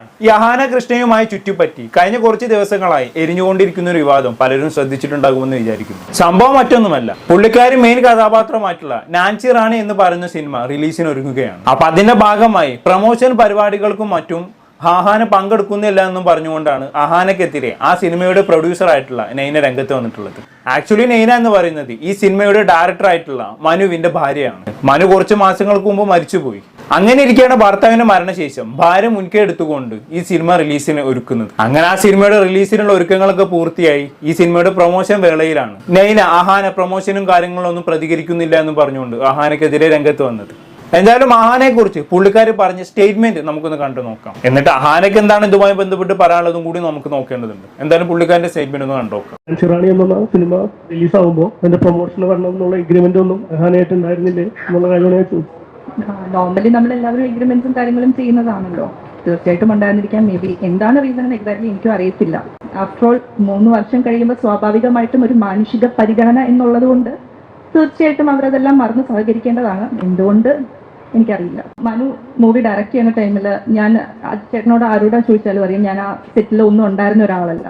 ഈ അഹാന കൃഷ്ണയുമായി ചുറ്റിപ്പറ്റി കഴിഞ്ഞ കുറച്ച് ദിവസങ്ങളായി എരിഞ്ഞുകൊണ്ടിരിക്കുന്ന ഒരു വിവാദം പലരും ശ്രദ്ധിച്ചിട്ടുണ്ടാകുമെന്ന് വിചാരിക്കുന്നു. സംഭവം മറ്റൊന്നുമല്ല, പുള്ളിക്കാരി മെയിൻ കഥാപാത്രമായിട്ടുള്ള നാൻസി റാണി എന്ന് പറയുന്ന സിനിമ റിലീസിന് ഒരുങ്ങുകയാണ്. അപ്പൊ അതിന്റെ ഭാഗമായി പ്രൊമോഷൻ പരിപാടികൾക്കും മറ്റും അഹാന പങ്കെടുക്കുന്നില്ല എന്നും പറഞ്ഞുകൊണ്ടാണ് അഹാനക്കെതിരെ ആ സിനിമയുടെ പ്രൊഡ്യൂസർ ആയിട്ടുള്ള നൈന രംഗത്ത് വന്നിട്ടുള്ളത്. ആക്ച്വലി നൈന എന്ന് പറയുന്നത് ഈ സിനിമയുടെ ഡയറക്ടർ ആയിട്ടുള്ള മനുവിന്റെ ഭാര്യയാണ്. മനു കുറച്ച് മാസങ്ങൾക്ക് മുമ്പ് മരിച്ചുപോയി. അങ്ങനെ ഇരിക്കുകയാണ് ഭർത്താവിന്റെ മരണശേഷം ഭാര്യ മുൻകൈ എടുത്തുകൊണ്ട് ഈ സിനിമ റിലീസിന് ഒരുക്കുന്നത്. അങ്ങനെ ആ സിനിമയുടെ റിലീസിനുള്ള ഒരുക്കങ്ങളൊക്കെ പൂർത്തിയായി ഈ സിനിമയുടെ പ്രൊമോഷൻ വേളയിലാണ് നൈന അഹാന പ്രൊമോഷനും കാര്യങ്ങളൊന്നും പ്രതികരിക്കുന്നില്ല എന്ന് പറഞ്ഞുകൊണ്ട് അഹാനക്കെതിരെ രംഗത്ത് വന്നത്. എന്തായാലും അഹാനെ കുറിച്ച് പുള്ളിക്കാരി പറഞ്ഞ സ്റ്റേറ്റ്മെന്റ് നമുക്കൊന്ന് കണ്ടു നോക്കാം. എന്നിട്ട് അഹാനക്ക് എന്താണ് ഇതുമായി ബന്ധപ്പെട്ട് പറയാനുള്ളതും കൂടി നമുക്ക് നോക്കേണ്ടതുണ്ട്. എന്തായാലും പുള്ളിക്കാരന്റെ സ്റ്റേറ്റ്മെന്റ് ഒന്ന് കണ്ടു നോക്കാം. റാണി എന്ന സിനിമ റിലീസ് ആകുമ്പോൾ അതിന്റെ പ്രൊമോഷൻ വരണം എന്നുള്ള എഗ്രിമെന്റ് ഒന്നും അഹാനായിട്ട് ഉണ്ടായിരുന്നില്ലേ എന്നുള്ള കാര്യമാണ് ഞാൻ ചോദിച്ചത്. നോർമലി നമ്മൾ എല്ലാവരും എഗ്രിമെന്റ്സും കാര്യങ്ങളും ചെയ്യുന്നതാണല്ലോ. തീർച്ചയായിട്ടും ഉണ്ടായിരുന്നിരിക്കാൻ. മേ ബി എന്താണ് റീസൺ എക്സാക്ട്ലി എനിക്കും അറിയത്തില്ല. ആഫ്റ്റർ ഓൾ 3 വർഷം കഴിയുമ്പോൾ സ്വാഭാവികമായിട്ടും ഒരു മാനുഷിക പരിഗണന എന്നുള്ളത് കൊണ്ട് തീർച്ചയായിട്ടും അവരതെല്ലാം മറന്ന് സഹകരിക്കേണ്ടതാണ്. എന്തുകൊണ്ട് എനിക്കറിയില്ല. മനു മൂവി ഡയറക്റ്റ് ചെയ്യുന്ന ടൈമിൽ ഞാൻ ചേട്ടനോട് ആരോടാ ചോദിച്ചാലും അറിയാം, ഞാൻ ആ സെറ്റിൽ ഒന്നും ഉണ്ടായിരുന്ന ഒരാളല്ല.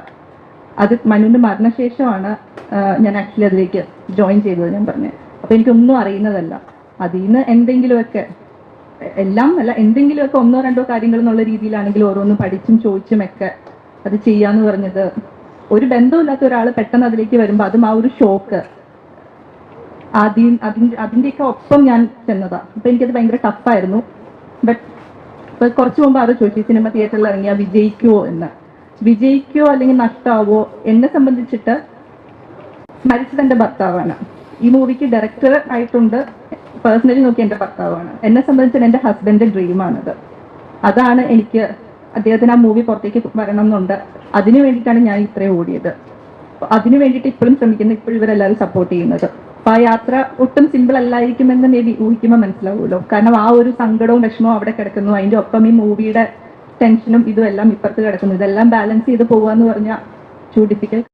അത് മനുവിന്റെ മരണശേഷമാണ് ഞാൻ ആക്ച്വലി അതിലേക്ക് ജോയിൻ ചെയ്തത്. ഞാൻ പറഞ്ഞു അപ്പൊ എനിക്കൊന്നും അറിയുന്നതല്ല. അതിൽ നിന്ന് എന്തെങ്കിലുമൊക്കെ, എല്ലാം അല്ല, എന്തെങ്കിലുമൊക്കെ 1-2 കാര്യങ്ങൾ എന്നുള്ള രീതിയിലാണെങ്കിൽ ഓരോന്നും പഠിച്ചും ചോദിച്ചും ഒക്കെ അത് ചെയ്യാന്ന് പറഞ്ഞത്, ഒരു ബന്ധമില്ലാത്ത ഒരാൾ പെട്ടെന്ന് അതിലേക്ക് വരുമ്പോൾ അതും ആ ഒരു ഷോക്ക്, അതിൻ്റെയൊക്കെ ഒപ്പം ഞാൻ ചെന്നതാ. അപ്പൊ എനിക്കത് ഭയങ്കര ടഫായിരുന്നു. ബട്ട് കുറച്ച് മുമ്പ് അത് ചോദിച്ചു, സിനിമ തിയേറ്ററിൽ ഇറങ്ങിയാൽ വിജയിക്കുമോ എന്ന്. വിജയിക്കുമോ അല്ലെങ്കിൽ നഷ്ടമാവോ, എന്നെ സംബന്ധിച്ചിട്ട് മരിച്ചത് എൻ്റെ ഭർത്താവാണ്. ഈ മൂവിക്ക് ഡയറക്ടർ ആയിട്ടുണ്ട്. പേഴ്സണലി നോക്കി എൻ്റെ ഭർത്താവാണ്. എന്നെ സംബന്ധിച്ചിട്ട് എൻ്റെ ഹസ്ബൻഡിന്റെ ഡ്രീമാണിത്. അതാണ് എനിക്ക് അദ്ദേഹത്തിന് ആ മൂവി പുറത്തേക്ക് വരണം എന്നുണ്ട്. അതിനു വേണ്ടിയിട്ടാണ് ഞാൻ ഇത്രയും ഓടിയത്. അതിനു വേണ്ടിയിട്ട് ഇപ്പോഴും ശ്രമിക്കുന്നത്, ഇപ്പോഴും ഇവരെല്ലാവരും സപ്പോർട്ട് ചെയ്യുന്നത്. അപ്പൊ ആ യാത്ര ഒട്ടും സിമ്പിൾ അല്ലായിരിക്കുമെന്ന് മേ ബി ഊഹിക്കുമ്പോൾ മനസ്സിലാവുമല്ലോ. കാരണം ആ ഒരു സങ്കടവും വിഷമവും അവിടെ കിടക്കുന്നു, അതിന്റെ ഒപ്പം ഈ മൂവിയുടെ ടെൻഷനും ഇതും എല്ലാം ഇപ്പുറത്ത് കിടക്കുന്നു. ഇതെല്ലാം ബാലൻസ് ചെയ്ത് പോവാന്ന് പറഞ്ഞാൽ ഡിഫിക്കൽട്ട്.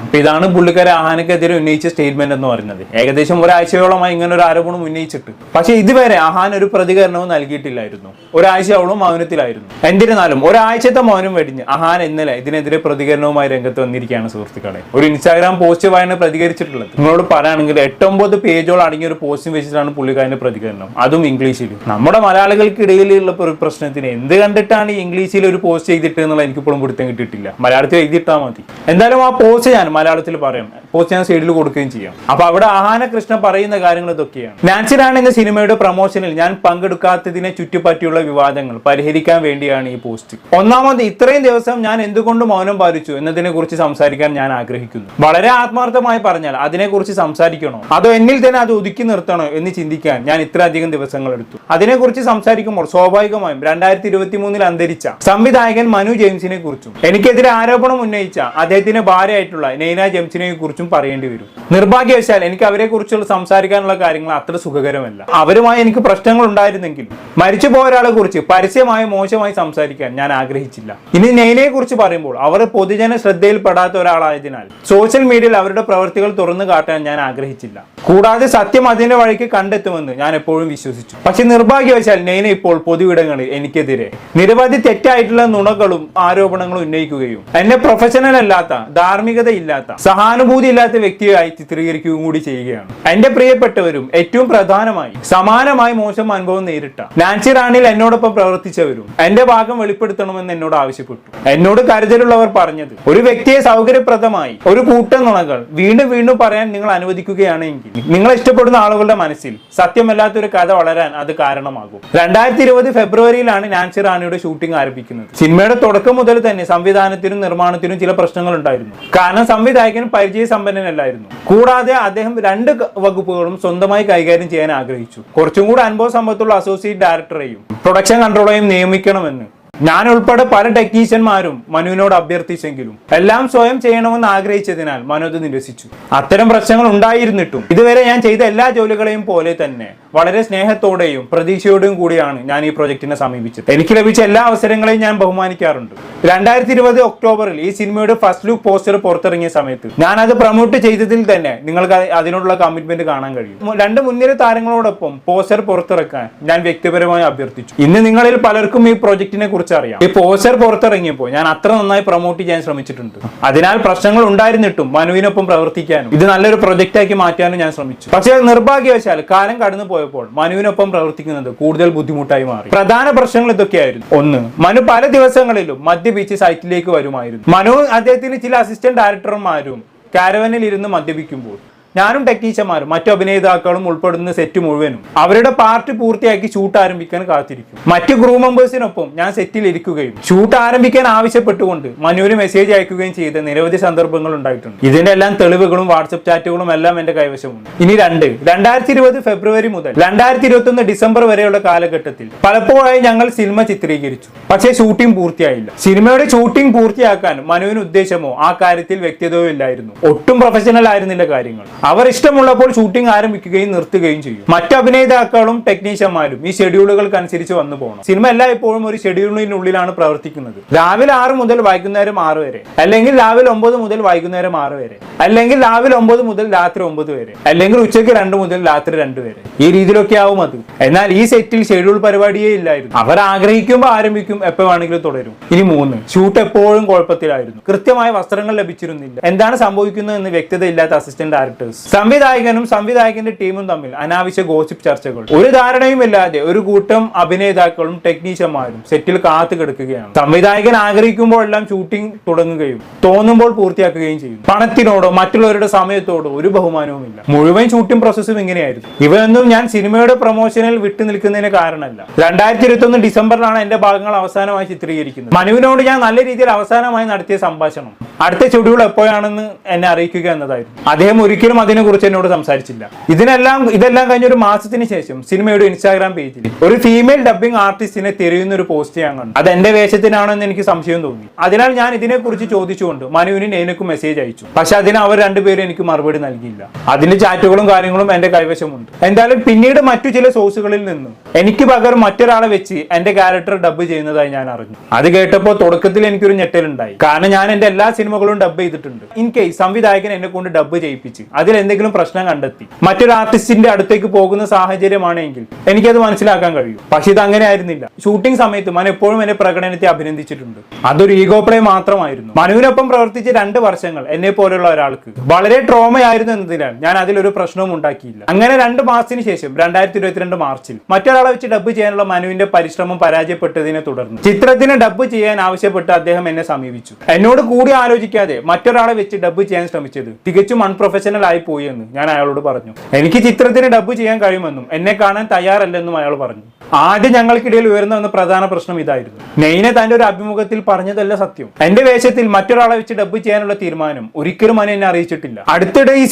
അപ്പൊ ഇതാണ് പുള്ളിക്കാരെ അഹാനക്കെതിരെ ഉന്നയിച്ച സ്റ്റേറ്റ്മെന്റ് എന്ന് പറയുന്നത്. ഏകദേശം ഒരാഴ്ചയോളമായി ഇങ്ങനെ ഒരു ആരോപണം ഉന്നയിച്ചിട്ട്, പക്ഷെ ഇതുവരെ അഹാൻ ഒരു പ്രതികരണവും നൽകിയിട്ടില്ലായിരുന്നു. ഒരാഴ്ചയോളം മൗനത്തിലായിരുന്നു. എന്നിരുന്നാലും ഒരാഴ്ചത്തെ മൗനം വെടിഞ്ഞ് അഹാൻ ഇന്നലെ ഇതിനെതിരെ പ്രതികരണവുമായി രംഗത്ത് വന്നിരിക്കുകയാണ്. സുഹൃത്തുക്കളെ, ഒരു ഇൻസ്റ്റാഗ്രാം പോസ്റ്റുമായാണ് പ്രതികരിച്ചിട്ടുള്ളത്. നിങ്ങളോട് പറയുകയാണെങ്കിൽ 8-9 പേജോളം അടങ്ങിയ ഒരു പോസ്റ്റ് വെച്ചിട്ടാണ് പുള്ളിക്കാരന്റെ പ്രതികരണം, അതും ഇംഗ്ലീഷിൽ. നമ്മുടെ മലയാളികൾക്കിടയിലുള്ള ഒരു പ്രശ്നത്തിന് എന്ത് കണ്ടിട്ടാണ് ഈ ഇംഗ്ലീഷിൽ ഒരു പോസ്റ്റ് ചെയ്തിട്ട് എന്നുള്ള എനിക്കിപ്പോഴും പിടുത്തം കിട്ടിയിട്ടില്ല. മലയാളത്തിൽ എഴുതിയിട്ടാൽ മതി. എന്തായാലും ആ പോസ്റ്റ് ഞാൻ മലയാളത്തിൽ പറയാം, പോസ്റ്റ് ഞാൻ സൈഡിൽ കൊടുക്കുകയും ചെയ്യാം. അപ്പൊ അവിടെ അഹാന കൃഷ്ണ പറയുന്ന കാര്യങ്ങൾ ഇതൊക്കെയാണ്. നാൻസി റാണി എന്ന സിനിമയുടെ പ്രൊമോഷനിൽ ഞാൻ പങ്കെടുക്കാത്തതിനെ ചുറ്റിപ്പറ്റിയുള്ള വിവാദങ്ങൾ പരിഹരിക്കാൻ വേണ്ടിയാണ് ഈ പോസ്റ്റ്. ഒന്നാമത്, ഇത്രയും ദിവസം ഞാൻ എന്തുകൊണ്ട് മൗനം പാലിച്ചു എന്നതിനെ കുറിച്ച് സംസാരിക്കാൻ ഞാൻ ആഗ്രഹിക്കുന്നു. വളരെ ആത്മാർത്ഥമായി പറഞ്ഞാൽ അതിനെക്കുറിച്ച് സംസാരിക്കണോ അതോ എന്നിൽ തന്നെ അത് ഒതുക്കി നിർത്തണോ എന്ന് ചിന്തിക്കാൻ ഞാൻ ഇത്രയധികം ദിവസങ്ങൾ എടുത്തു. അതിനെക്കുറിച്ച് സംസാരിക്കുമ്പോൾ സ്വാഭാവികമായും 2023 അന്തരിച്ച സംവിധായകൻ മനു ജെയിംസിനെ കുറിച്ചും എനിക്കെതിരെ ആരോപണം ഉന്നയിച്ച അദ്ദേഹത്തിന്റെ ഭാര്യയായിട്ടുള്ള നൈന ജെയിംസിനെ കുറിച്ചും പറയേണ്ടി വരും. നിർഭാഗ്യവശാൽ എനിക്ക് അവരെ കുറിച്ചുള്ള സംസാരിക്കാനുള്ള കാര്യങ്ങൾ അത്ര സുഖകരമല്ല. അവരുമായി എനിക്ക് പ്രശ്നങ്ങൾ ഉണ്ടായിരുന്നെങ്കിലും മരിച്ചുപോയ ഒരാളെ കുറിച്ച് പരസ്യമായി മോശമായി സംസാരിക്കാൻ ഞാൻ ആഗ്രഹിച്ചില്ല. ഇനി നൈനയെ കുറിച്ച് പറയുമ്പോൾ അവർ പൊതുജന ശ്രദ്ധയിൽപ്പെടാത്ത ഒരാളായതിനാൽ സോഷ്യൽ മീഡിയയിൽ അവരുടെ പ്രവൃത്തികൾ തുറന്നു കാട്ടാൻ ഞാൻ ആഗ്രഹിച്ചില്ല. കൂടാതെ സത്യം അതിന്റെ വഴിക്ക് കണ്ടെത്തുമെന്ന് ഞാൻ എപ്പോഴും വിശ്വസിച്ചു. പക്ഷെ നിർഭാഗ്യവശാൽ നൈന ഇപ്പോൾ പൊതുവിടങ്ങളിൽ എനിക്കെതിരെ നിരവധി തെറ്റായിട്ടുള്ള നുണകളും ആരോപണങ്ങളും ഉന്നയിക്കുകയും എന്നെ പ്രൊഫഷണൽ അല്ലാത്ത, ധാർമ്മികത ഇല്ലാത്ത, സഹാനുഭൂതി ഇല്ലാത്ത വ്യക്തിയായി ചിത്രീകരിക്കുകയും കൂടി ചെയ്യുകയാണ്. എന്റെ പ്രിയപ്പെട്ടവരും ഏറ്റവും പ്രധാനമായി സമാനമായി മോശം അനുഭവം നേരിട്ട നാൻസി റാണിയിൽ എന്നോടൊപ്പം പ്രവർത്തിച്ചവരും എന്റെ ഭാഗം വെളിപ്പെടുത്തണമെന്ന് എന്നോട് ആവശ്യപ്പെട്ടു. എന്നോട് കരുതലുള്ളവർ പറഞ്ഞത്, ഒരു വ്യക്തിയെ സൗകര്യപ്രദമായി ഒരു കൂട്ടം നുണകൾ വീണ്ടും വീണ്ടും പറയാൻ നിങ്ങൾ അനുവദിക്കുകയാണെങ്കിൽ നിങ്ങൾ ഇഷ്ടപ്പെടുന്ന ആളുകളുടെ മനസ്സിൽ സത്യമല്ലാത്തൊരു കഥ വളരാൻ അത് കാരണമാകും. 2020 ഫെബ്രുവരിയിലാണ് നാൻസി റാണിയുടെ ഷൂട്ടിംഗ് ആരംഭിക്കുന്നത്. സിനിമയുടെ തുടക്കം മുതൽ തന്നെ സംവിധാനത്തിനും നിർമ്മാണത്തിനും ചില പ്രശ്നങ്ങൾ ഉണ്ടായിരുന്നു. കാരണം സംവിധായകൻ പരിചയസമ്പന്നനല്ലായിരുന്നു. കൂടാതെ അദ്ദേഹം 2 വകുപ്പുകളും സ്വന്തമായി കൈകാര്യം ചെയ്യാൻ ആഗ്രഹിച്ചു. കുറച്ചും കൂടി അനുഭവ സമ്പത്തുള്ള അസോസിയേറ്റ് ഡയറക്ടറെയും പ്രൊഡക്ഷൻ കൺട്രോളറെയും നിയമിക്കണമെന്ന് ഞാൻ ഉൾപ്പെടെ പല ടെക്നീഷ്യന്മാരും മനുവിനോട് അഭ്യർത്ഥിച്ചെങ്കിലും എല്ലാം സ്വയം ചെയ്യണമെന്ന് ആഗ്രഹിച്ചതിനാൽ മനു അത് നിരസിച്ചു. അത്തരം പ്രശ്നങ്ങൾ ഉണ്ടായിരുന്നിട്ടും ഇതുവരെ ഞാൻ ചെയ്ത എല്ലാ ജോലികളെയും പോലെ തന്നെ വളരെ സ്നേഹത്തോടെയും പ്രതീക്ഷയോടെയും കൂടിയാണ് ഞാൻ ഈ പ്രൊജക്ടിനെ സമീപിച്ചത്. എനിക്ക് ലഭിച്ച എല്ലാ അവസരങ്ങളെയും ഞാൻ ബഹുമാനിക്കാറുണ്ട്. 2020 ഒക്ടോബറിൽ ഈ സിനിമയുടെ ഫസ്റ്റ് ലുക്ക് പോസ്റ്റർ പുറത്തിറങ്ങിയ സമയത്ത് ഞാൻ അത് പ്രൊമോട്ട് ചെയ്തതിൽ തന്നെ നിങ്ങൾക്ക് അതിനോടുള്ള കമ്മിറ്റ്മെന്റ് കാണാൻ കഴിയും. 2 മുൻനിര താരങ്ങളോടൊപ്പം പോസ്റ്റർ പുറത്തിറക്കാൻ ഞാൻ വ്യക്തിപരമായി അഭ്യർത്ഥിച്ചു. ഇന്ന് നിങ്ങളിൽ പലർക്കും ഈ പ്രൊജക്ടിനെ കുറിച്ച് കുറിച്ച് അറിയാം. ഈ പോസ്റ്റർ പുറത്തിറങ്ങിയപ്പോൾ ഞാൻ അത്ര നന്നായി പ്രൊമോട്ട് ചെയ്യാൻ ശ്രമിച്ചിട്ടുണ്ട്. അതിനാൽ പ്രശ്നങ്ങൾ ഉണ്ടായിരുന്നിട്ടും മനുവിനൊപ്പം പ്രവർത്തിക്കാനും ഇത് നല്ലൊരു പ്രൊജക്റ്റ് ആക്കി മാറ്റാനും ഞാൻ ശ്രമിച്ചു. പക്ഷേ നിർഭാഗ്യവശാൽ കാലം കടന്നു പോയപ്പോൾ മനുവിനൊപ്പം പ്രവർത്തിക്കുന്നത് കൂടുതൽ ബുദ്ധിമുട്ടായി മാറി. പ്രധാന പ്രശ്നങ്ങൾ ഇതൊക്കെയായിരുന്നു. ഒന്ന്, മനു പല ദിവസങ്ങളിലും മദ്യപിച്ച് സൈറ്റിലേക്ക് വരുമായിരുന്നു. മനു അദ്ദേഹത്തിന് ചില അസിസ്റ്റന്റ് ഡയറക്ടർമാരും കാരവനിൽ ഇരുന്ന് മദ്യപിക്കുമ്പോൾ ഞാനും ടെക്നീഷ്യന്മാരും മറ്റു അഭിനേതാക്കളും ഉൾപ്പെടുന്ന സെറ്റ് മുഴുവനും അവരുടെ പാർട്ട് പൂർത്തിയാക്കി ഷൂട്ട് ആരംഭിക്കാൻ കാത്തിരിക്കും. മറ്റു ക്രൂ മെമ്പേഴ്സിനൊപ്പം ഞാൻ സെറ്റിൽ ഇരിക്കുകയും ഷൂട്ട് ആരംഭിക്കാൻ ആവശ്യപ്പെട്ടുകൊണ്ട് മനുവിന് മെസ്സേജ് അയക്കുകയും ചെയ്ത നിരവധി സന്ദർഭങ്ങൾ ഉണ്ടായിട്ടുണ്ട്. ഇതിന്റെ എല്ലാം തെളിവുകളും വാട്സപ്പ് ചാറ്റുകളും എല്ലാം എന്റെ കൈവശമുണ്ട്. ഇനി 2020 ഫെബ്രുവരി മുതൽ 2021 ഡിസംബർ വരെയുള്ള കാലഘട്ടത്തിൽ പലപ്പോഴായി ഞങ്ങൾ സിനിമ ചിത്രീകരിച്ചു. പക്ഷേ ഷൂട്ടിംഗ് പൂർത്തിയായില്ല. സിനിമയുടെ ഷൂട്ടിംഗ് പൂർത്തിയാക്കാൻ മനുവിന് ഉദ്ദേശമോ ആ കാര്യത്തിൽ വ്യക്തതയോ ഇല്ലായിരുന്നു. ഒട്ടും പ്രൊഫഷണൽ ആയിരുന്നില്ല കാര്യങ്ങൾ. അവർ ഇഷ്ടമുള്ളപ്പോൾ ഷൂട്ടിംഗ് ആരംഭിക്കുകയും നിർത്തുകയും ചെയ്യും. മറ്റ് അഭിനേതാക്കളും ടെക്നീഷ്യന്മാരും ഈ ഷെഡ്യൂളുകൾക്ക് അനുസരിച്ച് വന്നു പോകണം. സിനിമ എല്ലായ്പ്പോഴും ഒരു ഷെഡ്യൂളിനുള്ളിലാണ് പ്രവർത്തിക്കുന്നത്. രാവിലെ 6 മുതൽ വൈകുന്നേരം 6 വരെ, അല്ലെങ്കിൽ രാവിലെ 9 മുതൽ വൈകുന്നേരം 6 വരെ, അല്ലെങ്കിൽ രാവിലെ 9 മുതൽ രാത്രി 9 വരെ, അല്ലെങ്കിൽ ഉച്ചയ്ക്ക് 2 മുതൽ രാത്രി 2 വരെ. ഈ രീതിയിലൊക്കെ ആവും അത്. എന്നാൽ ഈ സെറ്റിൽ ഷെഡ്യൂൾ പരിപാടിയേ ഇല്ലായിരുന്നു. അവർ ആഗ്രഹിക്കുമ്പോൾ ആരംഭിക്കും, എപ്പോൾ വേണമെങ്കിലും തുടരും. ഇനി 3, ഷൂട്ട് എപ്പോഴും കുഴപ്പത്തിലായിരുന്നു. കൃത്യമായ വസ്ത്രങ്ങൾ ലഭിച്ചിരുന്നില്ല. എന്താണ് സംഭവിക്കുന്നതെന്ന് വ്യക്തതയില്ലാത്ത അസിസ്റ്റന്റ് ഡയറക്ടേഴ്സ്. സംവിധായകനും സംവിധായകന്റെ ടീമും തമ്മിൽ അനാവശ്യ ഗോസിപ്പ് ചർച്ചകൾ. ഒരു ധാരണയും ഇല്ലാതെ ഒരു കൂട്ടം അഭിനേതാക്കളും ടെക്നീഷ്യന്മാരും സെറ്റിൽ കാത്തു കിടക്കുകയാണ്. സംവിധായകൻ ആഗ്രഹിക്കുമ്പോഴെല്ലാം ഷൂട്ടിംഗ് തുടങ്ങുകയും തോന്നുമ്പോൾ പൂർത്തിയാക്കുകയും ചെയ്യും. പണത്തിനോടോ മറ്റുള്ളവരുടെ സമയത്തോടോ ഒരു ബഹുമാനവുമില്ല. മുഴുവൻ ഷൂട്ടിംഗ് പ്രോസസ്സും ഇങ്ങനെയായിരുന്നു. ഇവയൊന്നും ഞാൻ സിനിമയുടെ പ്രൊമോഷനിൽ വിട്ടു നിൽക്കുന്നതിന് കാരണമല്ല. 2021 ഡിസംബറിലാണ് എന്റെ ഭാഗങ്ങൾ അവസാനമായി ചിത്രീകരിക്കുന്നത്. മനുവിനോട് ഞാൻ നല്ല രീതിയിൽ അവസാനമായി നടത്തിയ സംഭാഷണം അടുത്ത ഷെഡ്യൂൾ എപ്പോഴാണെന്ന് എന്നെ അറിയിക്കുക എന്നതായിരുന്നു. അദ്ദേഹം ഒരിക്കലും അതിനെക്കുറിച്ച് എന്നോട് സംസാരിച്ചില്ല. ഇതെല്ലാം കഴിഞ്ഞ ഒരു മാസത്തിന് ശേഷം സിനിമയുടെ ഇൻസ്റ്റാഗ്രാം പേജിൽ ഒരു ഫീമെയിൽ ഡബ്ബിംഗ് ആർട്ടിസ്റ്റിനെ തിരയുന്ന ഒരു പോസ്റ്റ് ഞാൻ കണ്ടു. അത് എന്റെ വേഷത്തിനാണെന്ന് എനിക്ക് സംശയം തോന്നി. അതിനാൽ ഞാൻ ഇതിനെക്കുറിച്ച് ചോദിച്ചുകൊണ്ട് മനുവിന് എനിക്കും മെസ്സേജ് അയച്ചു. പക്ഷെ അതിന് അവർ രണ്ടുപേരും എനിക്ക് മറുപടി നൽകിയില്ല. അതിന്റെ ചാറ്റുകളും കാര്യങ്ങളും എന്റെ കൈവശമുണ്ട്. എന്തായാലും പിന്നീട് മറ്റു ചില സോഴ്സുകളിൽ നിന്നും എനിക്ക് പകരം മറ്റൊരാളെ വെച്ച് എന്റെ ക്യാരക്ടർ ഡബ്ബ് ചെയ്യുന്നതായി ഞാൻ അറിഞ്ഞു. അത് കേട്ടപ്പോൾ തുടക്കത്തിൽ എനിക്കൊരു ഞെട്ടലുണ്ടായി. കാരണം ഞാൻ എന്റെ എല്ലാ സിനിമകളും ഡബ്ബ് ചെയ്തിട്ടുണ്ട്. ഇൻ കേസ് സംവിധായകൻ എന്നെ കൊണ്ട് ഡബ്ബ് ചെയ്യിപ്പിച്ച് അതിൽ എന്തെങ്കിലും പ്രശ്നം കണ്ടെത്തി മറ്റൊരു ആർട്ടിസ്റ്റിന്റെ അടുത്തേക്ക് പോകുന്ന സാഹചര്യമാണെങ്കിൽ എനിക്കത് മനസ്സിലാക്കാൻ കഴിയും. പക്ഷെ ഇത് അങ്ങനെ ആയിരുന്നില്ല. ഷൂട്ടിംഗ് സമയത്ത് മനു എപ്പോഴും എന്റെ പ്രകടനത്തെ അഭിനന്ദിച്ചിട്ടുണ്ട്. അതൊരു ഈഗോ പ്ലേ മാത്രമായിരുന്നു. മനുവിനൊപ്പം പ്രവർത്തിച്ച 2 വർഷങ്ങൾ എന്നെ പോലെയുള്ള ഒരാൾക്ക് വളരെ ട്രോമയായിരുന്നു എന്നതിനാൽ ഞാൻ അതിലൊരു പ്രശ്നവും ഉണ്ടാക്കിയില്ല. അങ്ങനെ 2 മാസത്തിന് ശേഷം 2022 മാർച്ചിൽ മറ്റൊരാളെ വെച്ച് ഡബ്ബ് ചെയ്യാനുള്ള മനുവിന്റെ പരിശ്രമം പരാജയപ്പെട്ടതിനെ തുടർന്ന് ചിത്രത്തിന് ഡബ്ബ് ചെയ്യാൻ ആവശ്യപ്പെട്ട് അദ്ദേഹം എന്നെ സമീപിച്ചു. എന്നോട് കൂടി ആലോചിക്കാതെ മറ്റൊരാളെ വെച്ച് ഡബ്ബ് ചെയ്യാൻ ശ്രമിച്ചത് തികച്ചും അൺപ്രൊഫഷണൽ ആയി പോയി എന്ന് ഞാൻ അയാളോട് പറഞ്ഞു. എനിക്ക് ചിത്രത്തിന് ഡബ്ബ് ചെയ്യാൻ കഴിയുമെന്നും എന്നെ കാണാൻ തയ്യാറല്ലെന്നും അയാൾ പറഞ്ഞു. ആദ്യം ഞങ്ങൾക്കിടയിൽ ഉയർന്ന പ്രധാന പ്രശ്നം ഇതായിരുന്നു. നെയ്നെ തന്റെ ഒരു അഭിമുഖത്തിൽ പറഞ്ഞതല്ല സത്യം. എന്റെ വേഷത്തിൽ മറ്റൊരാളെ വെച്ച് ഡബ്ബ് ചെയ്യാനുള്ള തീരുമാനം ഒരിക്കലും എന്നെ അറിയിച്ചിട്ടില്ല. അടുത്തിടെ ഈ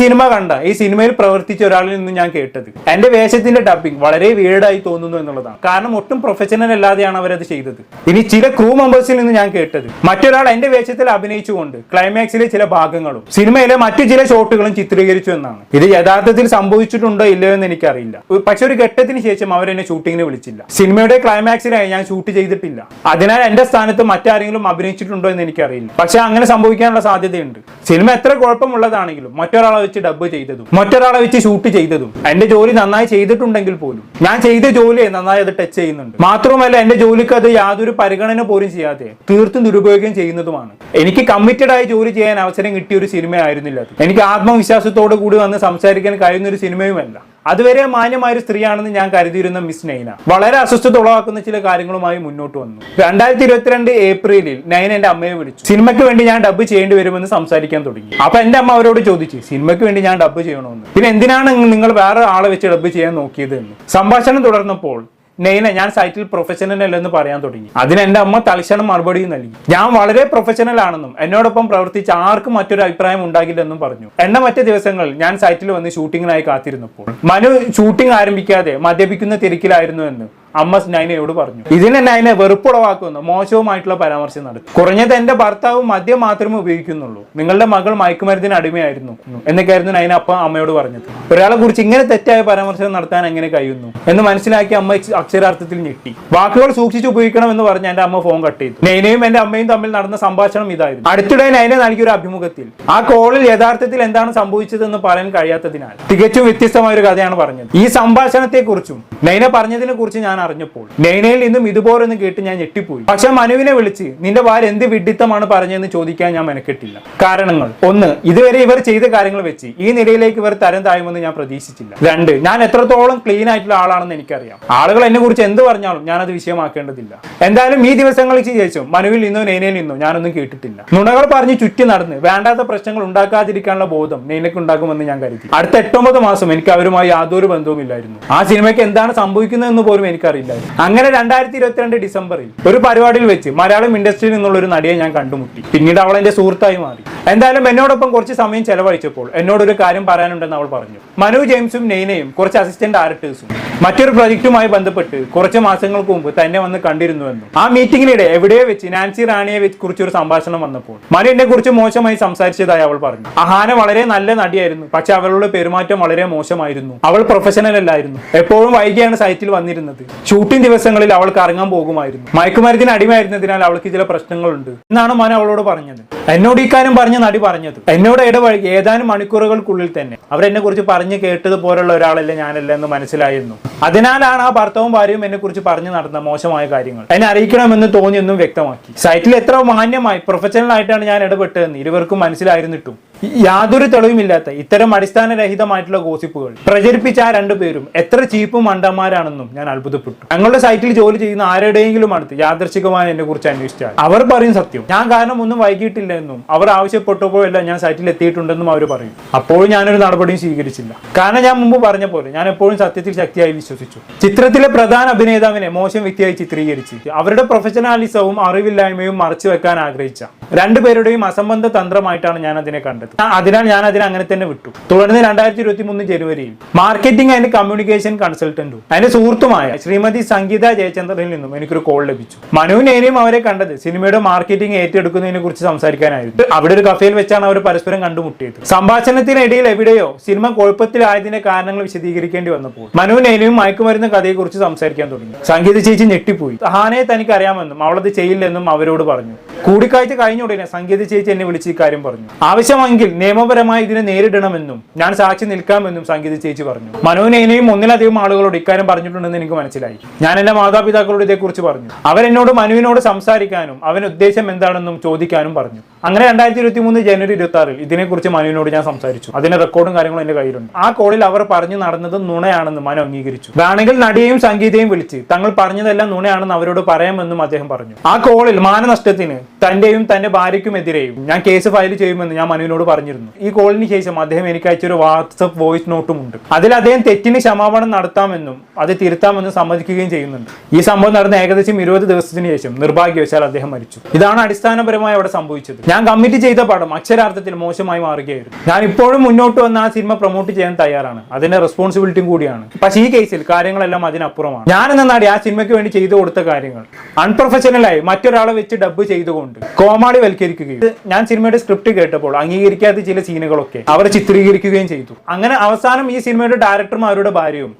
സിനിമയിൽ പ്രവർത്തിച്ച ഒരാളിൽ നിന്ന് ഞാൻ കേട്ടത് എന്റെ വേഷത്തിന്റെ ഡബ്ബിംഗ് വളരെ വീടായി തോന്നുന്നു എന്നുള്ളതാണ്. കാരണം ഒട്ടും പ്രൊഫഷണൽ അല്ലാതെയാണ് അവരത് ചെയ്തത്. ഇനി ചില ക്രൂ മെമ്പേഴ്സിൽ നിന്ന് ഞാൻ കേട്ടത് മറ്റൊരാൾ എന്റെ വേഷത്തിൽ അഭിനയിച്ചുകൊണ്ട് ക്ലൈമാക്സിലെ ചില ഭാഗങ്ങളും സിനിമയിലെ മറ്റു ചില ഷോട്ടുകളും ചിത്രീകരിച്ചു എന്നാണ്. ഇത് യഥാർത്ഥത്തിൽ സംഭവിച്ചിട്ടുണ്ടോ ഇല്ലയോ എന്ന് എനിക്കറിയില്ല. പക്ഷെ ഒരു ഘട്ടത്തിന് ശേഷം അവരെന്നെ ഷൂട്ടിങ്ങിന് വിളിച്ചില്ല. സിനിമയുടെ ക്ലൈമാക്സിനായി ഞാൻ ഷൂട്ട് ചെയ്തിട്ടില്ല. അതിനാൽ എന്റെ സ്ഥാനത്ത് മറ്റാരെങ്കിലും അഭിനയിച്ചിട്ടുണ്ടോ എന്ന് എനിക്കറിയില്ല. പക്ഷെ അങ്ങനെ സംഭവിക്കാനുള്ള സാധ്യതയുണ്ട്. സിനിമ എത്ര കുഴപ്പമുള്ളതാണെങ്കിലും മറ്റൊരാളെ വെച്ച് ഡബ്ബ് ചെയ്തതും മറ്റൊരാളെ വെച്ച് ഷൂട്ട് ചെയ്തതും എന്റെ ജോലി നന്നായി ചെയ്തിട്ടുണ്ടെങ്കിൽ പോലും ഞാൻ ചെയ്ത ജോലിയെ നന്നായി അത് ടച്ച് ചെയ്യുന്നുണ്ട്. മാത്രമല്ല എന്റെ ജോലിക്ക് അത് യാതൊരു പരിഗണന പോലും ചെയ്യാതെ തീർത്തും ദുരുപയോഗം ചെയ്യുന്നതുമാണ്. എനിക്ക് കമ്മിറ്റഡ് ആയി ജോലി ചെയ്യാൻ അവസരം കിട്ടിയ ഒരു സിനിമയായിരുന്നില്ല അത്. എനിക്ക് ആത്മവിശ്വാസത്തോടു കൂടി വന്ന് സംസാരിക്കാൻ കഴിയുന്ന ഒരു സിനിമയുമല്ല. അതുവരെ മാന്യമായ ഒരു സ്ത്രീയാണെന്ന് ഞാൻ കരുതിയിരുന്ന മിസ് നൈന വളരെ അസ്വസ്ഥത ഉളവാക്കുന്ന ചില കാര്യങ്ങളുമായി മുന്നോട്ട് വന്നു. 2022 ഏപ്രിലിൽ നൈന എന്റെ അമ്മയെ വിളിച്ചു. സിനിമയ്ക്ക് വേണ്ടി ഞാൻ ഡബ്ബ് ചെയ്യേണ്ടി വരുമെന്ന് സംസാരിക്കാൻ തുടങ്ങി. അപ്പൊ എന്റെ അമ്മ അവരോട് ചോദിച്ചു, സിനിമയ്ക്ക് വേണ്ടി ഞാൻ ഡബ്ബ് ചെയ്യണമെന്ന്. പിന്നെ എന്തിനാണ് നിങ്ങൾ വേറെ ആളെ വെച്ച് ഡബ്ബ് ചെയ്യാൻ നോക്കിയത് എന്ന്. സംഭാഷണം തുടർന്നപ്പോൾ നെയ്ന ഞാൻ സൈറ്റിൽ പ്രൊഫഷണൽ അല്ലെന്ന് പറയാൻ തുടങ്ങി. അതിന് എന്റെ അമ്മ തൽക്ഷണം മറുപടിയും നൽകി. ഞാൻ വളരെ പ്രൊഫഷണൽ ആണെന്നും എന്നോടൊപ്പം പ്രവർത്തിച്ച ആർക്കും മറ്റൊരു അഭിപ്രായം ഉണ്ടാകില്ലെന്നും പറഞ്ഞു. മറ്റു ദിവസങ്ങൾ ഞാൻ സൈറ്റിൽ വന്ന് ഷൂട്ടിങ്ങിനായി കാത്തിരുന്നപ്പോൾ മനു ഷൂട്ടിംഗ് ആരംഭിക്കാതെ മദ്യപിക്കുന്ന തിരക്കിലായിരുന്നു എന്ന് അമ്മ നൈനയോട് പറഞ്ഞു. ഇതിനെ നൈന വെറുപ്പുളവാക്കുന്ന മോശവുമായിട്ടുള്ള പരാമർശം നടത്തി. കുറഞ്ഞത് എന്റെ ഭർത്താവ് മദ്യം മാത്രമേ ഉപയോഗിക്കുന്നുള്ളൂ, നിങ്ങളുടെ മകൾ മയക്കുമരുന്നിന് അടിമയായിരുന്നു എന്നൊക്കെയായിരുന്നു നൈന അമ്മയോട് പറഞ്ഞത്. ഒരാളെ കുറിച്ച് ഇങ്ങനെ തെറ്റായ പരാമർശം നടത്താൻ എങ്ങനെ കഴിയുന്നു എന്ന് മനസ്സിലാക്കി അമ്മ അക്ഷരാർത്ഥത്തിൽ ഞെട്ടി. വാക്കുകൾ സൂക്ഷിച്ച് ഉപയോഗിക്കണം എന്ന് പറഞ്ഞ് എന്റെ അമ്മ ഫോൺ കട്ട് ചെയ്തു. നൈനയും എന്റെ അമ്മയും തമ്മിൽ നടന്ന സംഭാഷണം ഇതായിരുന്നു. അടുത്തിടെ നൈന നൽകിയ ഒരു അഭിമുഖത്തിൽ ആ കോളിൽ യഥാർത്ഥത്തിൽ എന്താണ് സംഭവിച്ചതെന്ന് പറയാൻ കഴിയാത്തതിനാൽ തികച്ചും വ്യത്യസ്തമായ ഒരു കഥയാണ് പറഞ്ഞത്. ഈ സംഭാഷണത്തെ കുറിച്ചും നൈന പറഞ്ഞതിനെ കുറിച്ച് ഞാൻ അറിഞ്ഞപ്പോൾ നൈനയിൽ നിന്നും ഇതുപോലൊന്ന് കേട്ട് ഞാൻ ഞെട്ടിപ്പോയി. പക്ഷെ മനുവിനെ വിളിച്ച് നിന്റെ ഭാര്യ എന്ത് വിഡ്ഢിത്തമാണ് പറഞ്ഞതെന്ന് ചോദിക്കാൻ ഞാൻ മെനക്കെട്ടില്ല. കാരണങ്ങൾ: ഒന്ന്, ഇതുവരെ ഇവർ ചെയ്ത കാര്യങ്ങൾ വെച്ച് ഈ നിലയിലേക്ക് ഇവർ തരം താഴുമെന്ന് ഞാൻ പ്രതീക്ഷിച്ചില്ല. രണ്ട്, ഞാൻ എത്രത്തോളം ക്ലീൻ ആയിട്ടുള്ള ആളാണെന്ന് എനിക്കറിയാം. ആളുകൾ എന്നെ കുറിച്ച് എന്ത് പറഞ്ഞാലും ഞാനത് വിഷയമാക്കേണ്ടതില്ല. എന്തായാലും ഈ ദിവസങ്ങൾക്ക് ശേഷം മനുവിൽ നിന്നോ നൈനയിൽ നിന്നോ ഞാനൊന്നും കേട്ടിട്ടില്ല. നുണകൾ പറഞ്ഞ് ചുറ്റി നടന്ന് വേണ്ടാത്ത പ്രശ്നങ്ങൾ ഉണ്ടാക്കാതിരിക്കാനുള്ള ബോധം നൈനയ്ക്ക് ഉണ്ടാകുമെന്ന് ഞാൻ കരുതി. അടുത്ത 8-9 മാസം എനിക്ക് അവരുമായി യാതൊരു ബന്ധവുമില്ലായിരുന്നു. ആ സിനിമയ്ക്ക് എന്താണ് സംഭവിക്കുന്നതെന്ന് പോലും എനിക്കറിയില്ലായിരുന്നു. അങ്ങനെ 2022 ഡിസംബറിൽ ഒരു പരിപാടിയിൽ വെച്ച് മലയാളം ഇൻഡസ്ട്രിയിൽ നിന്നുള്ള ഒരു നടിയെ ഞാൻ കണ്ടുമുട്ടി. പിന്നീട് അവൾ എന്റെ സുഹൃത്തായി മാറി. എന്തായാലും എന്നോടൊപ്പം കുറച്ച് സമയം ചെലവഴിച്ചപ്പോൾ എന്നോടൊരു കാര്യം പറയാനുണ്ടെന്ന് അവൾ പറഞ്ഞു. മനു ജെയിംസും നൈനയും കുറച്ച് അസിസ്റ്റന്റ് ഡയറക്ടേഴ്സും മറ്റൊരു പ്രൊജക്റ്റുമായി ബന്ധപ്പെട്ട് കുറച്ച് മാസങ്ങൾക്ക് മുമ്പ് തന്നെ വന്ന് കണ്ടിരുന്നുവെന്നും ആ മീറ്റിംഗിനിടെ എവിടെയോ വെച്ച് നാൻസി റാണിയെ കുറിച്ചൊരു സംഭാഷണം വന്നപ്പോൾ മനു എന്നെ കുറിച്ച് മോശമായി സംസാരിച്ചതായി അവൾ പറഞ്ഞു. അഹാന വളരെ നല്ല നടിയായിരുന്നു, പക്ഷെ അവളുടെ പെരുമാറ്റം വളരെ മോശമായിരുന്നു. അവൾ പ്രൊഫഷണൽ അല്ലായിരുന്നു. എപ്പോഴും വൈകിയാണ് സൈറ്റിൽ വന്നിരുന്നത്. ഷൂട്ടിംഗ് ദിവസങ്ങളിൽ അവൾ കറങ്ങാൻ പോകുമായിരുന്നു. മയക്കുമരുന്നിന് അടിമയായിരുന്നതിനാൽ അവൾക്ക് ചില പ്രശ്നങ്ങളുണ്ട് എന്നാണ് മനു അവളോട് പറഞ്ഞത്. എന്നോട് ഇക്കാര്യം പറഞ്ഞ നടി പറഞ്ഞത്. എന്നോട് ഇടപഴകി ഏതാനും മണിക്കൂറുകൾക്കുള്ളിൽ തന്നെ അവരെന്നെ കുറിച്ച് പറഞ്ഞു കേട്ടതുപോലുള്ള ഒരാളല്ല ഞാനല്ല എന്ന് മനസ്സിലായിരുന്നു. അതിനാലാണ് ആ ഭർത്താവും ഭാര്യയും എന്നെ കുറിച്ച് പറഞ്ഞു നടന്ന മോശമായ കാര്യങ്ങൾ എന്നെ അറിയിക്കണമെന്ന് തോന്നിയെന്നും വ്യക്തമാക്കി. സൈറ്റിൽ എത്ര മാന്യമായി പ്രൊഫഷണൽ ആയിട്ടാണ് ഞാൻ ഇടപെട്ടതെന്ന് ഇരുവർക്കും മനസ്സിലായിരുന്നിട്ടും യാതൊരു തെളിവുമില്ലാത്ത ഇത്തരം അടിസ്ഥാനരഹിതമായിട്ടുള്ള ഗോസിപ്പുകൾ പ്രചരിപ്പിച്ച ആ രണ്ടുപേരും എത്ര ചീപ്പും മണ്ടന്മാരാണെന്നും ഞാൻ അത്ഭുതപ്പെട്ടു. ഞങ്ങളുടെ സൈറ്റിൽ ജോലി ചെയ്യുന്ന ആരുടെയെങ്കിലും അടുത്ത് യാദൃശ്ചികമായി എന്നെ കുറിച്ച് അന്വേഷിച്ചാൽ അവർ പറയും സത്യം. ഞാൻ കാരണം ഒന്നും വൈകിട്ടില്ല എന്നും അവർ ആവശ്യപ്പെട്ടപ്പോഴെല്ലാം ഞാൻ സൈറ്റിൽ എത്തിയിട്ടുണ്ടെന്നും അവർ പറയും. അപ്പോഴും ഞാനൊരു നടപടിയും സ്വീകരിച്ചില്ല. കാരണം ഞാൻ മുമ്പ് പറഞ്ഞ പോലെ ഞാൻ എപ്പോഴും സത്യത്തിൽ ശക്തിയായി വിശ്വസിച്ചു. ചിത്രത്തിലെ പ്രധാന അഭിനേതാവിനെ മോശം വ്യക്തിയായി ചിത്രീകരിച്ച് അവരുടെ പ്രൊഫഷണാലിസവും അറിവില്ലായ്മയും മറച്ചു വെക്കാൻ ആഗ്രഹിച്ച രണ്ടുപേരുടെയും അസംബന്ധ തന്ത്രമായിട്ടാണ് ഞാൻ അതിനെ കണ്ടത്. അതിനാൽ ഞാൻ അതിനെ അങ്ങനെ തന്നെ വിട്ടു. തുടർന്ന് 2023 ജനുവരിയിൽ മാർക്കറ്റിംഗ് ആൻഡ് കമ്മ്യൂണിക്കേഷൻ കൺസൾട്ടന്റും അതിന്റെ സുഹൃത്തുമായ ശ്രീമതി സംഗീത ജയചന്ദ്രനിൽ നിന്നും എനിക്കൊരു കോൾ ലഭിച്ചു. മനുവിനെയും അവരെ കണ്ടത് സിനിമയുടെ മാർക്കറ്റിംഗ് ഏറ്റെടുക്കുന്നതിനെ കുറിച്ച് സംസാരിക്കാനായിരുന്നു. അവിടെ ഒരു കഫേയിൽ വെച്ചാണ് അവർ പരസ്പരം കണ്ടുമുട്ടിയത്. സംഭാഷണത്തിനിടയിൽ എവിടെയോ സിനിമ കുഴപ്പത്തിലായതിന്റെ കാരണങ്ങൾ വിശദീകരിക്കേണ്ടി വന്നപ്പോൾ മനുവിനെയും മയക്കുമരുന്ന് കഥയെക്കുറിച്ച് സംസാരിക്കാൻ തുടങ്ങി. സംഗീത ചേച്ചി ഞെട്ടിപ്പോയി. ഹാനയെ തനിക്ക് അറിയാമെന്നും അവളത് ചെയ്യില്ലെന്നും അവരോട് പറഞ്ഞു. കൂടിക്കാഴ്ച കഴിഞ്ഞ ഉടനെ സംഗീത ചേച്ചി എന്നെ വിളിച്ച് ഇക്കാര്യം പറഞ്ഞു. ആവശ്യമെങ്കിൽ നിയമപരമായി ഇതിനെ നേരിടണമെന്നും ഞാൻ സാക്ഷി നിൽക്കാമെന്നും സംഗീത ചേച്ചി പറഞ്ഞു. മനുവിനെയും ഒന്നിലധികം ആളുകളോട് ഇക്കാര്യം പറഞ്ഞിട്ടുണ്ടെന്ന് എനിക്ക് മനസ്സിലായി. ഞാൻ എന്റെ മാതാപിതാക്കളോട് ഇതേക്കുറിച്ച് പറഞ്ഞു. അവരെന്നോട് മനുവിനോട് സംസാരിക്കാനും അവന്റെ ഉദ്ദേശം എന്താണെന്നും ചോദിക്കാനും പറഞ്ഞു. അങ്ങനെ 2023 ജനുവരി 26 ഇതിനെക്കുറിച്ച് മനുവിനോട് ഞാൻ സംസാരിച്ചു. അതിന്റെ റെക്കോർഡും കാര്യങ്ങളും എന്റെ കയ്യിലുണ്ട്. ആ കോളിൽ അവർ പറഞ്ഞു നടന്നത് നുണയാണെന്ന് മനു അംഗീകരിച്ചു. വേണമെങ്കിൽ നടിയെയും സംഗീതയും വിളിച്ച് തങ്ങൾ പറഞ്ഞതെല്ലാം നുണയാണെന്ന് അവരോട് പറയാമെന്നും അദ്ദേഹം പറഞ്ഞു. ആ കോളിൽ മാനനഷ്ടത്തിന് തന്റെയും തന്റെ ഭാര്യയ്ക്കുമെതിരെയും ഞാൻ കേസ് ഫയൽ ചെയ്യുമെന്ന് ഞാൻ മനുവിനോട് പറഞ്ഞിരുന്നു. ഈ കോളിന് ശേഷം അദ്ദേഹം എനിക്ക് അയച്ചൊരു വാട്സപ്പ് വോയിസ് നോട്ടും ഉണ്ട്. അതിൽ അദ്ദേഹം തെറ്റിന് ക്ഷമാപണം നടത്താമെന്നും അത് തിരുത്താമെന്നും സമ്മതിക്കുകയും ചെയ്യുന്നുണ്ട്. ഈ സംഭവം നടന്ന ഏകദേശം 20 ദിവസത്തിന് ശേഷം നിർഭാഗ്യവശാൽ അദ്ദേഹം മരിച്ചു. ഇതാണ് അടിസ്ഥാനപരമായി അവിടെ സംഭവിച്ചത്. ഞാൻ കമ്മിറ്റ് ചെയ്ത പടം അക്ഷരാർത്ഥത്തിൽ മോശമായി മാറുകയായിരുന്നു. ഞാൻ ഇപ്പോഴും മുന്നോട്ട് വന്ന ആ സിനിമ പ്രൊമോട്ട് ചെയ്യാൻ തയ്യാറാണ്. അതിന്റെ റെസ്പോൺസിബിലിറ്റിയും കൂടിയാണ്. പക്ഷേ ഈ കേസിൽ കാര്യങ്ങളെല്ലാം അതിനപ്പുറമാണ്. ഞാൻ എന്ന നടി ആ സിനിമയ്ക്ക് വേണ്ടി ചെയ്തു കൊടുത്ത കാര്യങ്ങൾ അൺപ്രൊഫഷണലായി മറ്റൊരാളെ വെച്ച് ഡബ് ചെയ്തുകൊണ്ട് കോമാളി വൽക്കരിക്കുകയും ഞാൻ സിനിമയുടെ സ്ക്രിപ്റ്റ് കേട്ടപ്പോൾ അംഗീകരിക്കാത്ത ചില സീനുകളൊക്കെ അവർ ചിത്രീകരിക്കുകയും ചെയ്തു. അങ്ങനെ അവസാനം ഈ സിനിമയുടെ ഡയറക്ടറും അവരുടെ ഭാര്യയും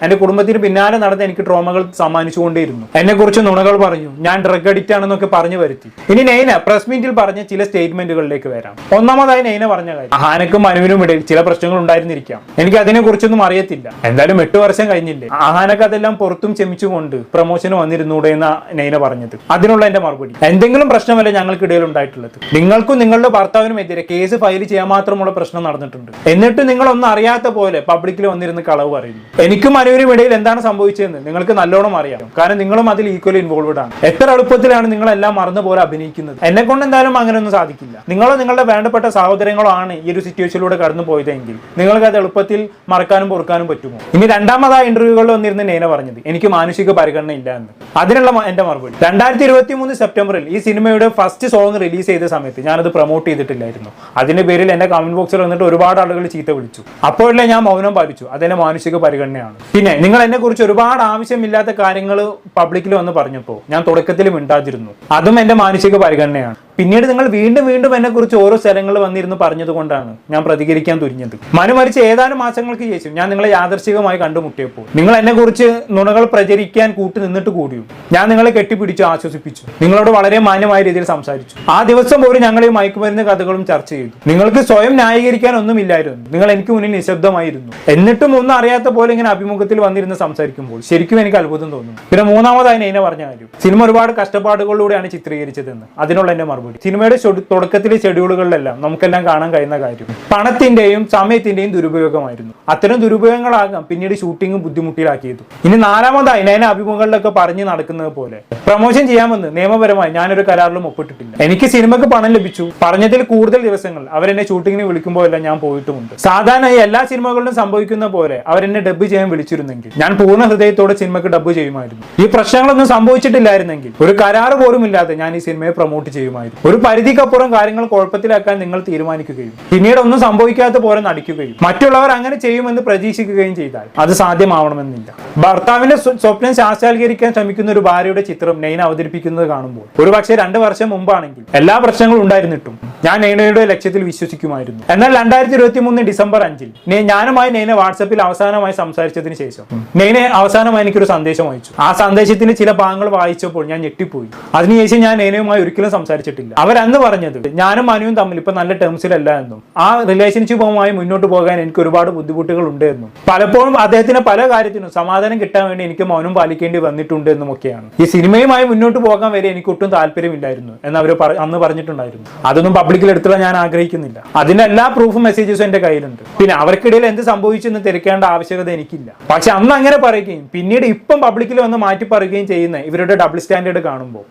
എന്റെ കുടുംബത്തിന് പിന്നാലെ നടന്ന് എനിക്ക് ട്രോമകൾ സമ്മാനിച്ചുകൊണ്ടേയിരുന്നു. എന്നെ കുറിച്ച് നുണകൾ പറഞ്ഞു. ഞാൻ ഡ്രഗ് അഡിക്റ്റ് ആണെന്നൊക്കെ പറഞ്ഞു വരുത്തി. ഇനി നൈന പ്രസ് മീറ്റിൽ പറഞ്ഞ ചില സ്റ്റേറ്റ്മെന്റുകളിലേക്ക് വരാം. ഒന്നാമതായി നൈന പറഞ്ഞ കാര്യം അഹാനക്കും മനുവിനും ഇടയിൽ ചില പ്രശ്നങ്ങൾ ഉണ്ടായിരുന്നിരിക്കാം. എനിക്ക് അതിനെ കുറിച്ചൊന്നും അറിയത്തില്ല. എന്തായാലും 8 വർഷം കഴിഞ്ഞില്ലേ, അഹാനക്ക് അതെല്ലാം പുറത്തും ക്ഷമിച്ചുകൊണ്ട് പ്രൊമോഷന് വന്നിരുന്നൂടെ എന്ന നൈന പറഞ്ഞത്. അതിനുള്ള എന്റെ മറുപടി, എന്തെങ്കിലും പ്രശ്നമല്ല ഞങ്ങൾക്കിടയിൽ ഉണ്ടായിട്ടുള്ളത്. നിങ്ങൾക്കും നിങ്ങളുടെ ഭർത്താവിനുമെതിരെ കേസ് ഫയൽ ചെയ്യാൻ മാത്രമുള്ള പ്രശ്നം നടന്നിട്ടുണ്ട്. എന്നിട്ട് നിങ്ങളൊന്നും അറിയാത്ത പോലെ പബ്ലിക്കിൽ വന്നിരുന്ന് കളവ് പറയുന്നു. എനിക്കും ഇടയിൽ എന്താണ് സംഭവിച്ചതെന്ന് നിങ്ങൾക്ക് നല്ലോണം അറിയാം. കാരണം നിങ്ങളും അതിൽ ഈക്വലി ഇൻവോൾവഡ് ആണ്. എത്ര എളുപ്പത്തിലാണ് നിങ്ങളെല്ലാം മറന്നു പോലെ അഭിനയിക്കുന്നത്. എന്നെ കൊണ്ട് എന്തായാലും അങ്ങനെയൊന്നും സാധിക്കില്ല. നിങ്ങളോ നിങ്ങളുടെ വേണ്ടപ്പെട്ട സഹോദരങ്ങളോ ആണ് ഈ ഒരു സിറ്റുവേഷനിലൂടെ കടന്നു പോയതെങ്കിൽ നിങ്ങൾക്ക് അത് എളുപ്പത്തിൽ മറക്കാനും പൊറുക്കാനും പറ്റുമോ? ഇനി രണ്ടാമതായ ഇന്റർവ്യൂകളിൽ വന്നിരുന്ന നൈന പറഞ്ഞത് എനിക്ക് മാനുഷിക പരിഗണന ഇല്ല എന്ന്. അതിനുള്ള എന്റെ മറുപടി, 2023 സെപ്റ്റംബറിൽ ഈ സിനിമയുടെ ഫസ്റ്റ് സോങ് റിലീസ് ചെയ്ത സമയത്ത് ഞാനത് പ്രൊമോട്ട് ചെയ്തിട്ടില്ലായിരുന്നു. അതിന്റെ പേരിൽ എന്റെ കമന്റ് ബോക്സിൽ വന്നിട്ട് ഒരുപാട് ആളുകൾ ചീത്ത വിളിച്ചു. അപ്പോഴല്ലേ ഞാൻ മൗനം പാലിച്ചു. അതെന്റെ മാനുഷിക പരിഗണനയാണ്. പിന്നെ നിങ്ങൾ എന്നെ കുറിച്ച് ഒരുപാട് ആവശ്യമില്ലാത്ത കാര്യങ്ങൾ പബ്ലിക്കിൽ വന്ന് പറഞ്ഞപ്പോൾ ഞാൻ തുടക്കത്തിൽ മിണ്ടാതിരുന്നു. അതും എന്റെ മാനസിക പരിഗണനയാണ്. പിന്നീട് നിങ്ങൾ വീണ്ടും വീണ്ടും എന്നെ കുറിച്ച് ഓരോ സ്ഥലങ്ങളിൽ വന്നിരുന്ന് പറഞ്ഞതുകൊണ്ടാണ് ഞാൻ പ്രതികരിക്കാൻ തുനിഞ്ഞത്. മനു മരിച്ച ഏതാനും മാസങ്ങൾക്ക് ശേഷം ഞാൻ നിങ്ങളെ യാദർശികമായി കണ്ടുമുട്ടിയപ്പോൾ നിങ്ങൾ എന്നെ കുറിച്ച് നുണകൾ പ്രചരിക്കാൻ കൂട്ടു നിന്നിട്ട് കൂടിയും ഞാൻ നിങ്ങളെ കെട്ടിപ്പിടിച്ചു, ആശ്വസിപ്പിച്ചു, നിങ്ങളോട് വളരെ മാന്യമായ രീതിയിൽ സംസാരിച്ചു. ആ ദിവസം പോലും ഞങ്ങൾ ഈ മയക്കുമരുന്ന് കഥകളും ചർച്ച ചെയ്തു. നിങ്ങൾക്ക് സ്വയം ന്യായീകരിക്കാൻ ഒന്നുമില്ലായിരുന്നു, നിങ്ങൾ എനിക്ക് മുന്നിൽ നിശബ്ദമായിരുന്നു. എന്നിട്ടും ഒന്നും അറിയാത്ത പോലെ ഇങ്ങനെ അഭിമുഖത്തിൽ വന്നിരുന്ന് സംസാരിക്കുമ്പോൾ ശരിക്കും എനിക്ക് അത്ഭുതം തോന്നുന്നു. പിന്നെ മൂന്നാമതായി നൈന പറഞ്ഞ കാര്യം, സിനിമ ഒരുപാട് കഷ്ടപ്പാടുകളിലൂടെയാണ് ചിത്രീകരിച്ചതെന്ന്. അതിനുള്ള എന്റെ മറുപടി, സിനിമയുടെ തുടക്കത്തിലെ ഷെഡ്യൂളുകളിലെല്ലാം നമുക്കെല്ലാം കാണാൻ കഴിയുന്ന കാര്യം പണത്തിന്റെയും സമയത്തിന്റെയും ദുരുപയോഗമായിരുന്നു. അത്തരം ദുരുപയോഗങ്ങളാകാം പിന്നീട് ഷൂട്ടിംഗ് ബുദ്ധിമുട്ടിലാക്കിയത്. ഇനി നാലാമതായി നൈന അഭിമുഖങ്ങളിലൊക്കെ പറഞ്ഞു നടക്കുന്നത് പോലെ പ്രൊമോഷൻ ചെയ്യാമെന്ന് നിയമപരമായി ഞാനൊരു കരാറിലും ഒപ്പിട്ടിട്ടില്ല. എനിക്ക് സിനിമക്ക് പണം ലഭിച്ചു, പറഞ്ഞതിൽ കൂടുതൽ ദിവസങ്ങൾ അവരെന്നെ ഷൂട്ടിങ്ങിന് വിളിക്കുമ്പോഴെല്ലാം ഞാൻ പോയിട്ടുമുണ്ട്. സാധാരണ എല്ലാ സിനിമകളിലും സംഭവിക്കുന്ന പോലെ അവരെന്നെ ഡബ് ചെയ്യാൻ വിളിച്ചിരുന്നെങ്കിൽ ഞാൻ പൂർണ്ണ ഹൃദയത്തോടെ സിനിമക്ക് ഡബ് ചെയ്യുമായിരുന്നു. ഈ പ്രശ്നങ്ങളൊന്നും സംഭവിച്ചിട്ടില്ലായിരുന്നെങ്കിൽ ഒരു കരാറ് പോലും ഇല്ലാതെ ഞാൻ ഈ സിനിമയെ പ്രൊമോട്ട് ചെയ്യുമായിരുന്നു. ഒരു പരിധിക്കപ്പുറം കാര്യങ്ങൾ കുഴപ്പത്തിലാക്കാൻ നിങ്ങൾ തീരുമാനിക്കുകയും പിന്നീട് ഒന്നും സംഭവിക്കാത്ത പോലെ നടിക്കുകയും മറ്റുള്ളവർ അങ്ങനെ ചെയ്യുമെന്ന് പ്രതീക്ഷിക്കുകയും ചെയ്താൽ അത് സാധ്യമാവണമെന്നില്ല. ഭർത്താവിന്റെ സ്വപ്നം സാക്ഷാത്കരിക്കാൻ ശ്രമിക്കുന്ന ഒരു ഭാര്യയുടെ ചിത്രം നൈന അവതരിപ്പിക്കുന്നത് കാണുമ്പോൾ ഒരുപക്ഷെ 2 വർഷം മുമ്പാണെങ്കിൽ എല്ലാ പ്രശ്നങ്ങളും ഉണ്ടായിരുന്നിട്ടും ഞാൻ നൈനയുടെ ലക്ഷ്യത്തിൽ വിശ്വസിക്കുമായിരുന്നു. എന്നാൽ 2023 ഡിസംബർ 5 ഞാനുമായി നൈന വാട്സപ്പിൽ അവസാനമായി സംസാരിച്ചതിന് ശേഷം നൈന അവസാനമായി എനിക്കൊരു സന്ദേശം അയച്ചു. ആ സന്ദേശത്തിന്റെ ചില ഭാഗങ്ങൾ വായിച്ചപ്പോൾ ഞാൻ ഞെട്ടിപ്പോയി. അതിനുശേഷം ഞാൻ നൈനയുമായി ഒരിക്കലും സംസാരിച്ചിട്ടില്ല. അവരന്ന് പറഞ്ഞത് ഞാനും മനുവും തമ്മിൽ ഇപ്പൊ നല്ല ടേംസിലല്ല എന്നും ആ റിലേഷൻഷിപ്പുമായി മുന്നോട്ട് പോകാൻ എനിക്ക് ഒരുപാട് ബുദ്ധിമുട്ടുകൾ ഉണ്ട് എന്നും പലപ്പോഴും അദ്ദേഹത്തിന് പല കാര്യത്തിനും സമാധാനം കിട്ടാൻ വേണ്ടി എനിക്ക് മൗനം പാലിക്കേണ്ടി വന്നിട്ടുണ്ട് എന്നും ഒക്കെയാണ്. ഈ സിനിമയുമായി മുന്നോട്ട് പോകാൻ വരെ എനിക്ക് ഒട്ടും താല്പര്യമില്ലായിരുന്നു എന്ന് അവർ അന്ന് പറഞ്ഞിട്ടുണ്ടായിരുന്നു. അതൊന്നും പബ്ലിക്കിൽ എടുത്തുള്ള ഞാൻ ആഗ്രഹിക്കുന്നില്ല. അതിന്റെ എല്ലാ പ്രൂഫും മെസ്സേജസും എന്റെ കയ്യിലുണ്ട്. പിന്നെ അവർക്കിടയിൽ എന്ത് സംഭവിച്ചെന്ന് തിരക്കേണ്ട ആവശ്യകത എനിക്കില്ല. പക്ഷെ അന്ന് അങ്ങനെ പറയുകയും പിന്നീട് ഇപ്പം പബ്ലിക്കിൽ വന്ന് മാറ്റി പറയുകയും ചെയ്യുന്ന ഇവരുടെ ഡബിൾ സ്റ്റാൻഡേർഡ് കാണുമ്പോൾ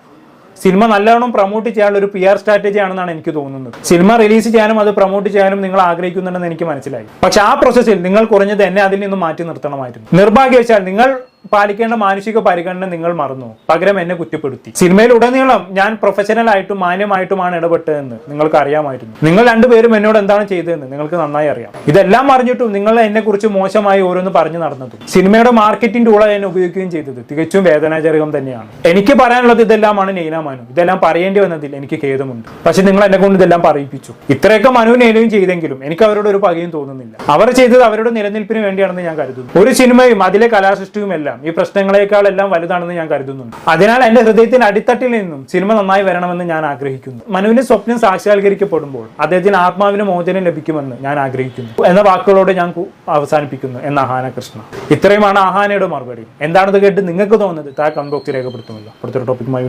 സിനിമ നല്ലവണ്ണം പ്രൊമോട്ട് ചെയ്യാനുള്ള ഒരു PR സ്ട്രാറ്റജി ആണെന്നാണ് എനിക്ക് തോന്നുന്നത്. സിനിമ റിലീസ് ചെയ്യാനും അത് പ്രൊമോട്ട് ചെയ്യാനും നിങ്ങൾ ആഗ്രഹിക്കുന്നുണ്ടെന്ന് എനിക്ക് മനസ്സിലായി. പക്ഷെ ആ പ്രോസസ്സിൽ നിങ്ങൾ കുറഞ്ഞത് എന്നെ അതിൽ നിന്ന് മാറ്റി നിർത്തണമായിരുന്നു. നിർഭാഗ്യവശാൽ നിങ്ങൾ പാലിക്കേണ്ട മാനുഷിക പരിഗണന നിങ്ങൾ മറന്നു, പകരം എന്നെ കുറ്റപ്പെടുത്തി. സിനിമയിൽ ഉടനീളം ഞാൻ പ്രൊഫഷണൽ ആയിട്ടും മാന്യമായിട്ടുമാണ് ഇടപെട്ടതെന്ന് നിങ്ങൾക്ക് അറിയാമായിരുന്നു. നിങ്ങൾ രണ്ടുപേരും എന്നോട് എന്താണ് ചെയ്തതെന്ന് നിങ്ങൾക്ക് നന്നായി അറിയാം. ഇതെല്ലാം അറിഞ്ഞിട്ടും നിങ്ങൾ എന്നെ കുറിച്ച് മോശമായി ഓരോന്ന് പറഞ്ഞു നടന്നതും സിനിമയുടെ മാർക്കറ്റിംഗ് ടൂളായി എന്നെ ഉപയോഗിക്കുകയും ചെയ്തത് തികച്ചും വേദനാജനകം തന്നെയാണ്. എനിക്ക് പറയാനുള്ളത് ഇതെല്ലാമാണ് നൈന മനു. ഇതെല്ലാം പറയേണ്ടി വന്നതിൽ എനിക്ക് ഖേദമുണ്ട്. പക്ഷെ നിങ്ങൾ എന്നെ കൊണ്ട് ഇതെല്ലാം പറയിപ്പിച്ചു. ഇത്രയൊക്കെ മനു നൈനയും ചെയ്തെങ്കിലും എനിക്ക് അവരോട് ഒരു പകയും തോന്നുന്നില്ല. അവർ ചെയ്തത് അവരുടെ നിലനിൽപ്പിന് വേണ്ടിയാണെന്ന് ഞാൻ കരുതുന്നു. ഒരു സിനിമയും അതിലെ കലാസൃഷ്ടിയും എല്ലാം ഈ പ്രശ്നങ്ങളെക്കാൾ എല്ലാം വലുതാണെന്ന് ഞാൻ കരുതുന്നുണ്ട്. അതിനാൽ എന്റെ ഹൃദയത്തിന്റെ അടിത്തട്ടിൽ നിന്നും സിനിമ നന്നായി വരണമെന്ന് ഞാൻ ആഗ്രഹിക്കുന്നു. മനുവിന്റെ സ്വപ്നം സാക്ഷാത്കരിക്കപ്പെടുമ്പോൾ അദ്ദേഹത്തിന് ആത്മാവിന് മോചനം ലഭിക്കുമെന്ന് ഞാൻ ആഗ്രഹിക്കുന്നു എന്ന വാക്കുകളോട് ഞാൻ അവസാനിപ്പിക്കുന്നു എന്ന അഹാന കൃഷ്ണ. ഇത്രയുമാണ് അഹാനയുടെ മറുപടി. എന്താണെന്ന് കേട്ട് നിങ്ങൾക്ക് തോന്നുന്നത് താഴെ കമന്റ് ബോക്സിൽ രേഖപ്പെടുത്തുമല്ലോ. അടുത്തൊരു ടോപ്പിക്കുമായി